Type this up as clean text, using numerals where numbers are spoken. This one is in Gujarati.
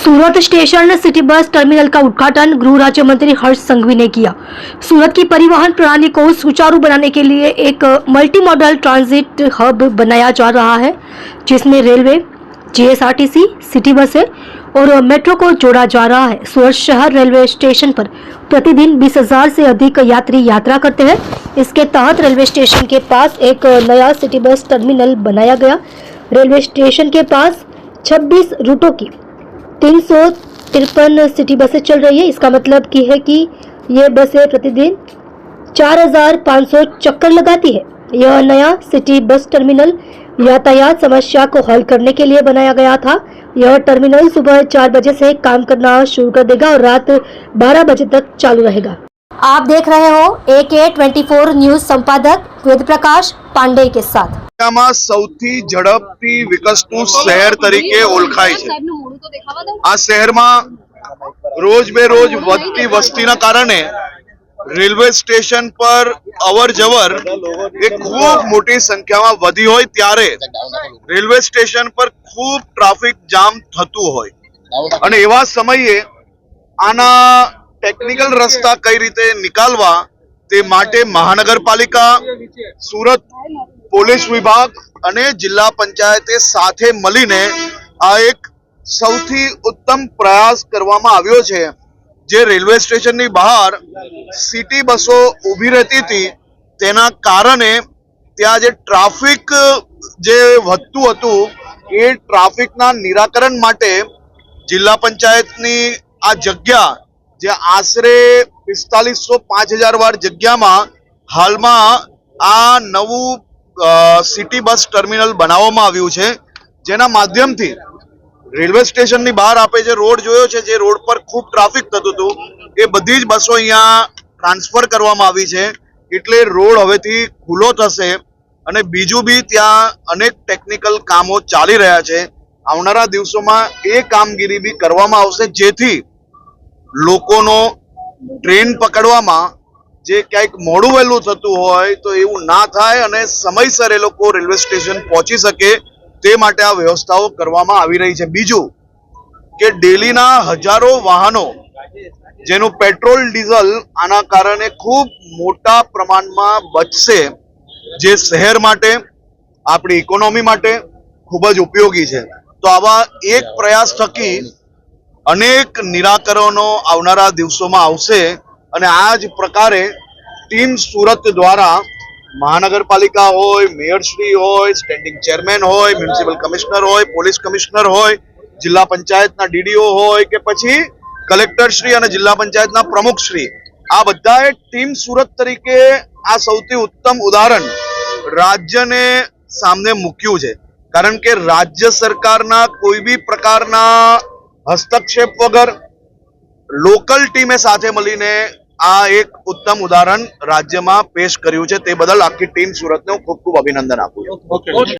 सूरत स्टेशन सिटी बस टर्मिनल का उद्घाटन गृह राज्य मंत्री हर्ष संघवी ने किया। सूरत की परिवहन प्रणाली को सुचारू बनाने के लिए एक मल्टी मॉडल ट्रांजिट हब बनाया जा रहा है, जिसमें रेलवे, जीएसआरटीसी, सिटी बसें और मेट्रो को जोड़ा जा रहा है। सूरत शहर रेलवे स्टेशन पर प्रतिदिन 20,000 से अधिक यात्री यात्रा करते हैं। इसके तहत रेलवे स्टेशन के पास एक नया सिटी बस टर्मिनल बनाया गया। रेलवे स्टेशन के पास 26 रूटों की 353 सिटी बसें चल रही है। इसका मतलब की है कि ये बसें प्रतिदिन 4,500 चक्कर लगाती है। यह नया सिटी बस टर्मिनल यातायात समस्या को हल करने के लिए बनाया गया था। यह टर्मिनल सुबह 4 बजे से काम करना शुरू कर देगा और रात 12 बजे तक चालू रहेगा। आप देख रहे हो AK24 न्यूज संपादक वेद प्रकाश पांडे के साथ। સૌથી ઝડપથી વિકસતું શહેર તરીકે ઓળખાય છે। આ શહેરમાં રોજ બેરોજ વધતી વસ્તીના કારણે રેલવે સ્ટેશન પર અવર જવર એ ખૂબ મોટી સંખ્યામાં વધી હોય ત્યારે રેલવે સ્ટેશન પર ખૂબ ટ્રાફિક જામ થતું હોય અને એવા સમયે આના ટેકનિકલ રસ્તા કઈ રીતે નિકાલવા તે માટે મહાનગરપાલિકા, સુરત પોલીસ વિભાગ અને જિલ્લા પંચાયતે સાથે મળીને આ એક સૌથી ઉત્તમ પ્રયાસ કરવામાં આવ્યો છે। જે રેલવે સ્ટેશનની બહાર સિટી બસો ઊભી રહેતી હતી તેના કારણે ત્યાં જે ટ્રાફિક જે વધતું હતું એ ટ્રાફિકના નિરાકરણ માટે જિલ્લા પંચાયતની આ જગ્યા જે આશરે 4505,000 વાર જગ્યામાં હાલમાં આ નવું સિટી બસ ટર્મિનલ બનાવવામાં આવ્યું છે, જેના માધ્યમથી રેલવે સ્ટેશનની બહાર આપણે જે રોડ જોયો છે, જે રોડ પર ખૂબ ટ્રાફિક થતું હતું એ બધી જ બસો અહીંયા ટ્રાન્સફર કરવામાં આવી છે। એટલે રોડ હવેથી ખુલ્લો થશે અને બીજું બી ત્યાં અનેક ટેકનિકલ કામો ચાલી રહ્યા છે। આવનારા દિવસોમાં એ કામગીરી બી કરવામાં આવશે, જેથી લોકોનો ટ્રેન પકડવામાં જે ક્યાંક મોડું વહેલું થતું હોય તો એવું ના થાય અને સમયસર એ લોકો રેલવે સ્ટેશન પહોંચી શકે તે માટે આ વ્યવસ્થાઓ કરવામાં આવી રહી છે। બીજું કે ડેલીના હજારો વાહનો જેનું પેટ્રોલ ડીઝલ આના કારણે ખૂબ મોટા પ્રમાણમાં બચશે, જે શહેર માટે આપણી ઇકોનોમી માટે ખૂબ જ ઉપયોગી છે। તો આવા એક પ્રયાસ થકી અનેક નિરાકરણો આવનારા દિવસોમાં આવશે અને આ જ પ્રકારે ટીમ સુરત દ્વારા મહાનગરપાલિકા હોય, મેયરશ્રી હોય, સ્ટેન્ડિંગ ચેરમેન હોય, મ્યુનિસિપલ કમિશનર હોય, પોલીસ કમિશનર હોય, જિલ્લા પંચાયતના ડીડીઓ હોય કે પછી કલેક્ટરશ્રી અને જિલ્લા પંચાયતના પ્રમુખશ્રી, આ બધાએ ટીમ સુરત તરીકે આ સૌથી ઉત્તમ ઉદાહરણ રાજ્યને સામે મૂક્યું છે। કારણ કે રાજ્ય સરકારના કોઈ બી પ્રકારના હસ્તક્ષેપ વગર લોકલ ટીમે સાથે મળીને આ એક ઉત્તમ ઉદાહરણ રાજ્યમાં પેશ કર્યું છે। તે બદલ આખી ટીમ સુરતને હું ખૂબ ખૂબ અભિનંદન આપું છું।